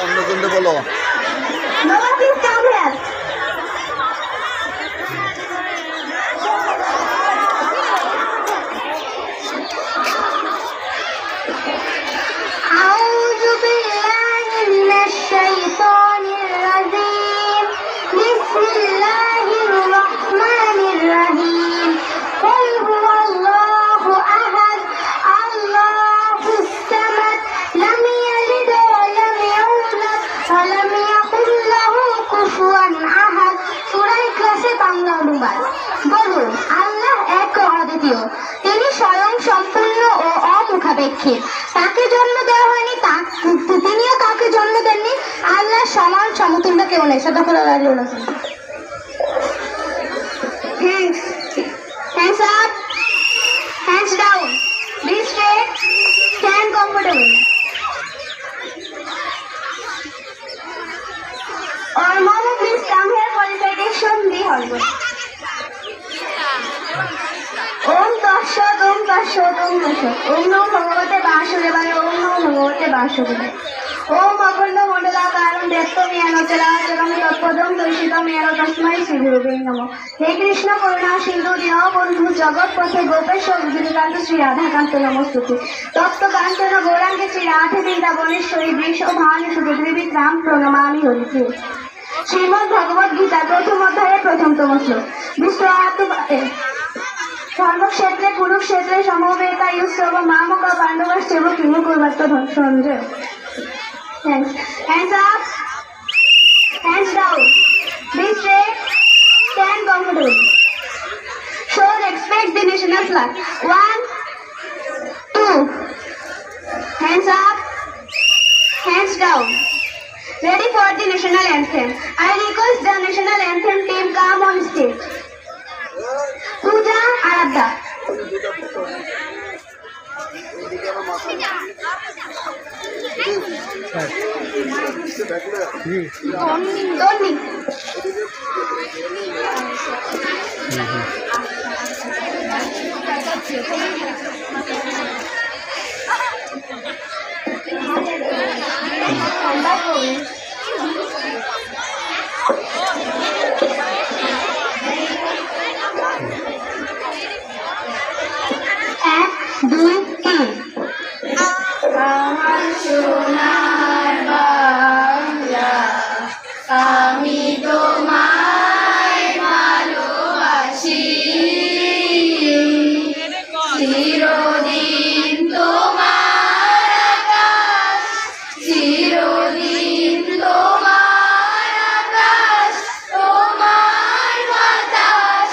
অন্যজনকে বলো। বলুন, আল্লাহ এক অদ্বিতীয়, তিনি স্বয়ং সম্পূর্ণ ও অমুখাপেক্ষী। তাকে জন্ম দেওয়া হয়নি, তিনিও কাউকে জন্ম দেননি। আল্লাহ সমান সমতুল্য কেউ নেই। Hands up, hands down, be straight, stand comfortable. Or mama, please come here for recitation. Be horrible. Om Tashat, Om Tashat, Om Tashat. Om Namo Bhagavate Vasudevaya, Om Namo Bhagavate Vasudevaya. Om Akhanda Mandalakaram Dyattamyana Chalacharam Tatpadam Darshitam Yena Tasmai Shri Gurave Namo. He Krishna Karuna Sindhu Dinabandhu Jagat Pathe Gopeshwar Gurukanta Shri Radhakanta Namastuti. Tattva Kantana Gaurange Shri Radhe Vrindavoneshwari Vrisho Bhani Sudhivit Ram Pranamami Haripriya. Shrimad ভগবদ গীতা প্রথম অধ্যায়ে প্রথমতম শ্লোক। বিশ্বআত্মে ধর্মক্ষেত্রে কুরুক্ষেত্রে সমবেতা ইউসব মামক পাণ্ডবাশ্চৈব কিমু কুর্বত Sanjay. Hands up, hands down, be straight, stand comfortable. Show respect the national flag. 1, 2, hands up, hands down. Ready for the national anthem. I request the national anthem team come on stage. Pooja Aradha. Tony. আমি তোমায় ভালোবাসি, চিরদিন তোমার আকাশ, চিরদিন তোমার আকাশ, তোমার বাতাস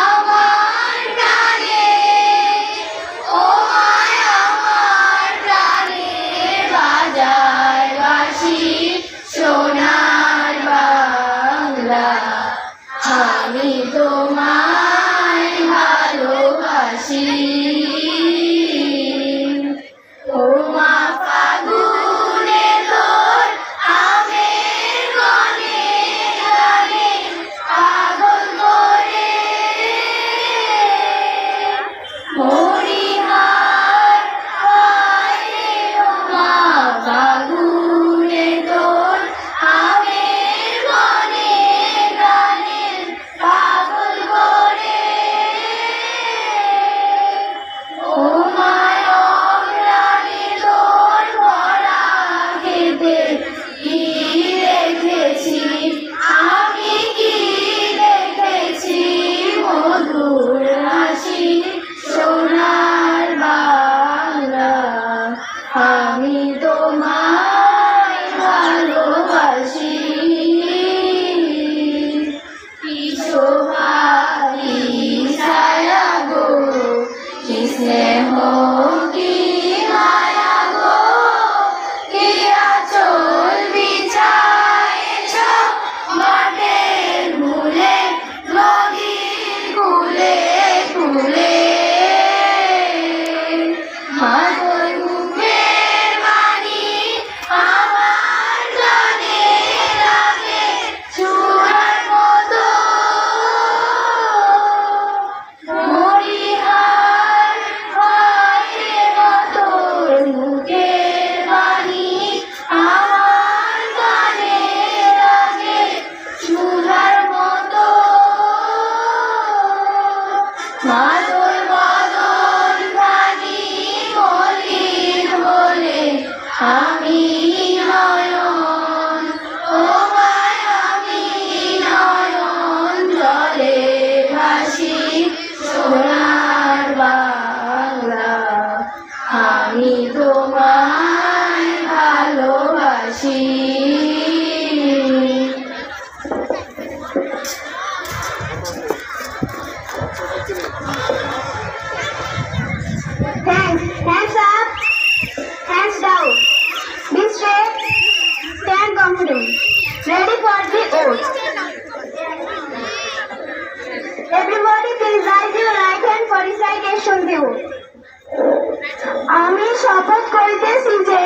আমার প্রাণে, ও মায় আমার প্রাণে বাজায় বাঁশি সোনার বাংলা। আমি তোমায় ভালোবাসি, ও মা ফাগুনে তোর আমের গনে গানে পাগল করে, হরিহার পায় ও মা ফাগুনে তোর আমের গনে গানে পাগল করে। শুনতেও। আমি শপথ করিতেছি যে